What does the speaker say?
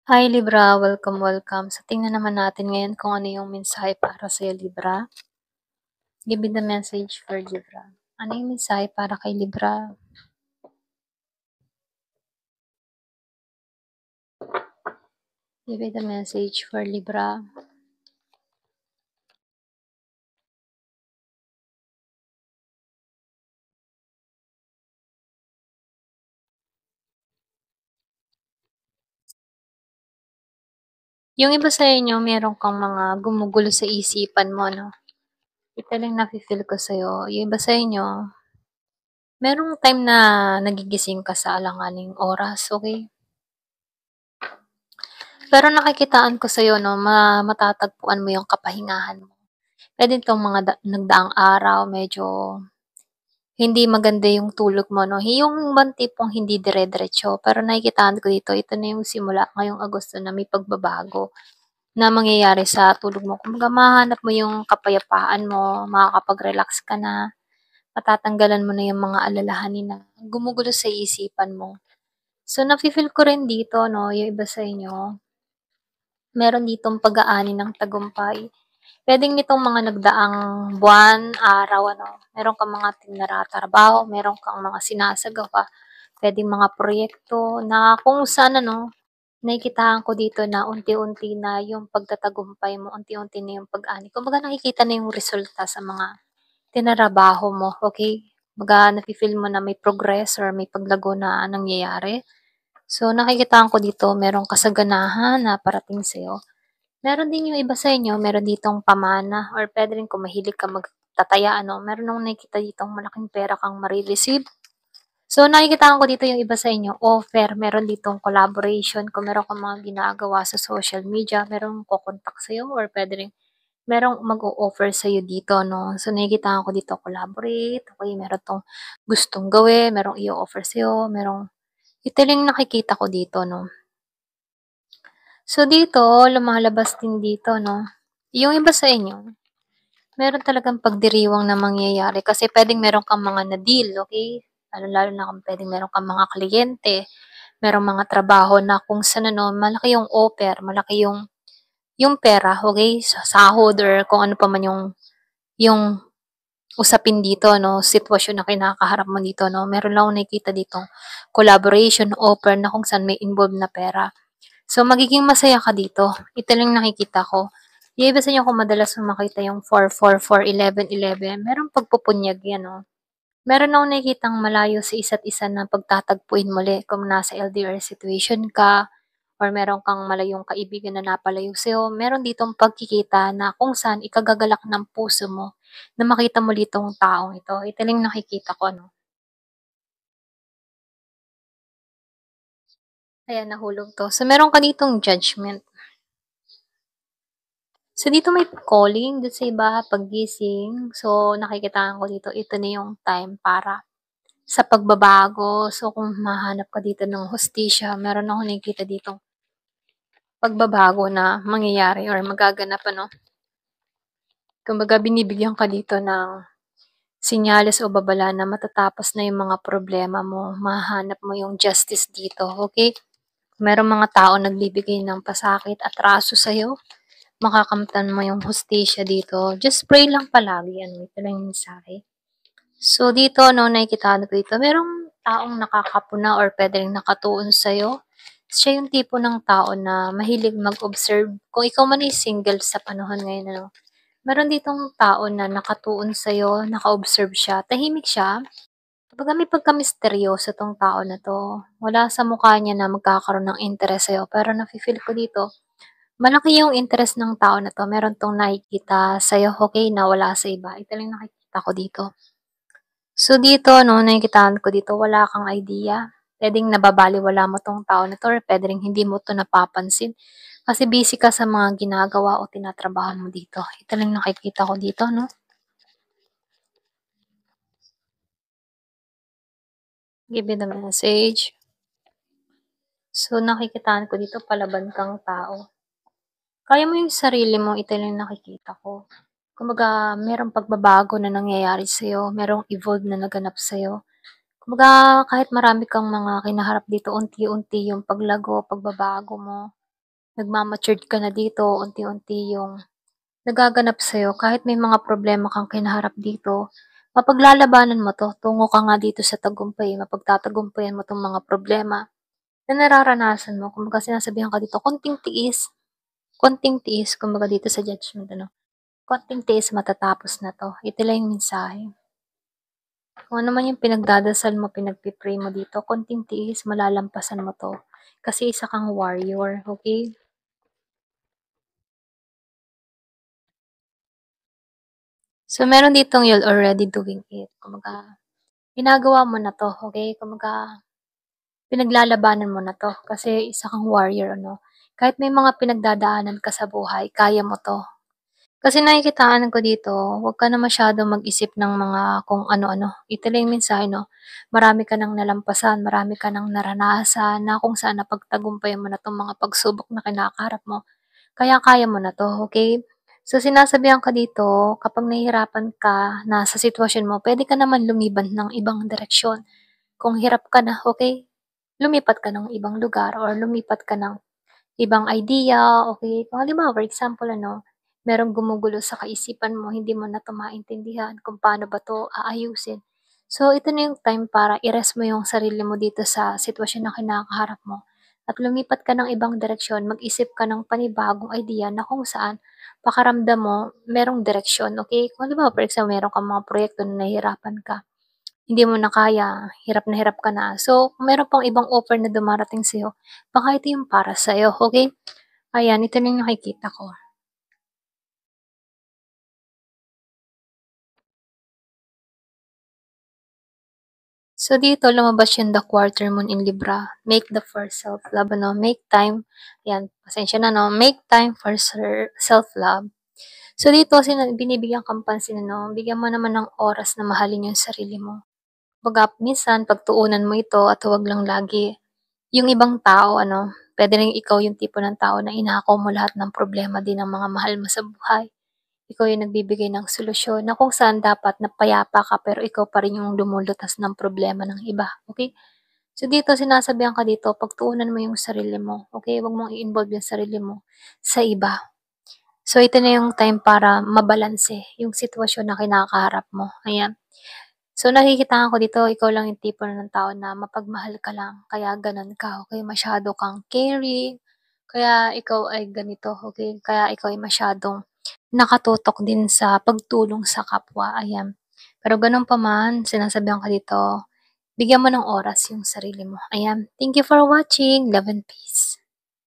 Hi Libra, welcome, welcome. So tingnan naman natin ngayon kung ano yung mensahe para sa'yo Libra. Give me the message for Libra. Ano yung mensahe para kay Libra? Give me the message for Libra. Yung iba sa inyo, meron kang mga gumugulo sa isipan mo, no? Ito lang nafe-feel ko sa'yo. Yung iba sa inyo, merong time na nagigising ka sa alanganing oras, okay? Pero nakikitaan ko sa'yo, no, matatagpuan mo yung kapahingahan mo. Pwede itong mga nagdaang araw, medyo hindi maganda yung tulog mo 'no, yung bang tipong hindi dire-diretso, pero nakikitaan ko dito ito na yung simula ngayong Agosto na may pagbabago na mangyayari sa tulog mo. Kumbaga mahahanap mo yung kapayapaan mo, makakapag-relax ka na, matatanggalan mo na yung mga alalahanin na gumugulo sa isipan mo. So nafi-feel ko rin dito 'no, yung iba sa inyo, meron ditong pag-aani ng tagumpay. Puwedeng nitong mga nagdaang buwan, araw ano, meron kang mga tinratrabaho, meron kang mga sinasagawa, puwedeng mga proyekto na kung saan ano, nakikitaan ko dito na unti-unti na yung pagtatagumpay mo, unti-unti na yung pag-ani. Kumbaga nakikita na yung resulta sa mga tinrabaho mo, okey? Kumbaga nafi-feel mo na may progress or may paglago na nangyayari. So nakikitaan ko dito merong kasaganahan na parating sa'yo. Meron din yung iba sa inyo, meron ditong pamana or puwede rin kung mahilig ka magtataya ano, meron akong nakikita ditong malaking pera kang mare-receive. So, nakikitaan ko dito yung iba sa inyo, offer, meron ditong collaboration, kung meron kang mga ginagawa sa social media, merong ko-contact sa'yo or puwede rin merong mag-o-offer sa'yo dito 'no. So, nakikitaan ko dito collaborate, okey meron 'tong gustong gawin, merong i-o-offer sa'yo, merong ito lang yung nakikita ko dito 'no. So, dito lumalabas din dito 'no, yung iba sa inyo, meron talagang pagdiriwang na mangyayari kasi puwedeng meron kang mga na-deal, okey? Lalong-lalo na kung puwedeng meron kang mga kliyente, merong mga trabaho na kung saan ano, malaki yung offer, malaki yung pera, okey? Sa sahod or kung ano pa man yung usapin dito 'no, sitwasyon na kinakaharap mo dito 'no. Meron lang akong nakikita ditong collaboration, offer na kung saan may involved na pera. So, magiging masaya ka dito. Ito lang nakikita ko. Yung iba sa inyo kung madalas mo makita yung 4-4-4, 11-11, merong pagpupunyag yan, oh. Meron akong nakikitang malayo sa isa't isa na pagtatagpuin muli kung nasa LDR situation ka or meron kang malayong kaibigan na napalayo sa'yo. Meron ditong pagkikita na kung saan ikagagalak ng puso mo na makita mo ditong taong ito. Ito lang nakikita ko, no? Ayan, nahulog to. So, meron ka ditong judgment. So, dito may calling dun sa iba, paggising. So, nakikitaan ko dito, ito na yung time para sa pagbabago. So, kung mahanap ka dito ng hustisya, meron akong nakikita ditong pagbabago na mangyayari or magaganap ano. Kumbaga, binibigyan ka dito ng senyales o babala na matatapos na yung mga problema mo. Mahanap mo yung justice dito, okay? Merong mga tao nagbibigay ng pasakit at raso sa'yo, makakamtan mo yung hustisya dito. Just pray lang palagi, ano, ito lang yung mensahe. So, dito, no, nakikitaan ko dito, merong taong nakakapuna or pwede rin nakatuon sa'yo. Siya yung tipo ng tao na mahilig mag-observe. Kung ikaw man ay single sa panahon ngayon, ano, meron ditong tao na nakatuon sa'yo, naka-observe siya, tahimik siya. Kumbaga may pagka-misteryoso 'tong tao na 'to. Wala sa mukha niya na magkakaroon ng interes sa'yo, pero nafi-feel ko dito, malaki yung interest ng tao na 'to. Meron 'tong nakikita sa'yo, okey, na wala sa iba. Ito lang nakikita ko dito. So, dito 'no, nakikitaan ko dito wala kang idea. Puwedeng nababalewala mo 'tong tao na 'to or puwede ring hindi mo 'to napapansin kasi busy ka sa mga ginagawa o tinatrabaho mo dito. Ito lang nakikita ko dito 'no. Give me the message. So, nakikitaan ko dito palaban kang tao. Kaya mo yung sarili mo, ito lang yung nakikita ko. Kumbaga, merong pagbabago na nangyayari sa'yo, merong evolve na naganap sa'yo. Kumbaga, kahit marami kang mga kinaharap dito, unti-unti yung paglago, pagbabago mo. nagma-matured ka na dito, unti-unti yung nagaganap sa'yo kahit may mga problema kang kinaharap dito, mapaglalabanan mo 'to, tungo ka nga dito sa tagumpay, mapagtatagumpayan mo 'tong mga problema na nararanasan mo. Kumbaga sinasabihan ka dito, konting tiis kumbaga dito sa judgment ano, konting tiis matatapos na 'to. Ito lang yung mensahe. Kung ano man yung pinagdadasal mo, pinagpe-pray mo dito, konting tiis malalampasan mo 'to. Kasi isa kang warrior, okay? So meron ditong you're already doing it. Kumbaga ginagawa mo na 'to, okay? Kumbaga pinaglalabanan mo na 'to kasi isa kang warrior ano. Kahit may mga pinagdadaanan ka sa buhay, kaya mo 'to. Kasi nakikitaan ko dito, huwag ka na masyadong mag-isip ng mga kung ano-ano. Ito lang yung mensahe 'no, marami ka ng nalampasan, marami ka ng naranasan na kung saan napagtagumpayan mo na 'tong mga pagsubok na kinakaharap mo. Kaya kaya mo na 'to, okay? So sinasabihan ka dito, kapag nahihirapan ka na sa sitwasyon mo, puwede ka naman lumiban ng ibang direksyon. Kung hirap ka na, okay, lumipat ka ng ibang lugar or lumipat ka ng ibang idea, okay. Kung halimbawa, for example ano, merong gumugulo sa kaisipan mo, hindi mo na 'to maintindihan kung paano ba 'to aayusin. So, ito na yung time para i-rest mo yung sarili mo dito sa sitwasyon na kinakaharap mo at lumipat ka ng ibang direksyon, mag-isip ka ng panibagong idea na kung saan pakiramdam mo merong direksyon, okay. Kung halimbawa, for example, meron kang mga proyekto na nahihirapan ka, hindi mo na kaya, hirap na hirap ka na. So, kung meron pang ibang offer na dumarating sa'yo, baka ito yung para sa'yo, okay? Ayan, ito na yung nakikita ko. So, dito lumabas yung The Quarter Moon in Libra. Make the first self-love, ano, make time. Ayan, pasensya na, no? Make time for self-love. So, dito, binibigyan kang pansin, ano, bigyan mo naman ng oras na mahalin yung sarili mo. Baga, minsan, pagtuunan mo ito at huwag lang lagi yung ibang tao ano, puwede ring ikaw yung tipo ng tao na inako mo lahat ng problema din ng mga mahal mo sa buhay. Ikaw yung nagbibigay ng solusyon na kung saan dapat na payapa ka pero ikaw pa rin yung lumulutas ng problema ng iba, okay. So dito sinasabihan ka dito pagtuunan mo yung sarili mo, okay. Wag mong i-involve yung sarili mo sa iba. So ito na yung time para mabalanse yung sitwasyon na kinakaharap mo, ayan. So, nakikitaan ko dito ikaw lang yung tipo ng tao na mapagmahal ka lang kaya gano'n ka, okey? Masyado kang caring, kaya ikaw ay ganito, okey? Kaya ikaw ay masyadong nakatutok din sa pagtulong sa kapwa, ayan. Pero gano'n pa man, sinasabihan ka dito, bigyan mo ng oras yung sarili mo, ayan. Thank you for watching. Love and peace.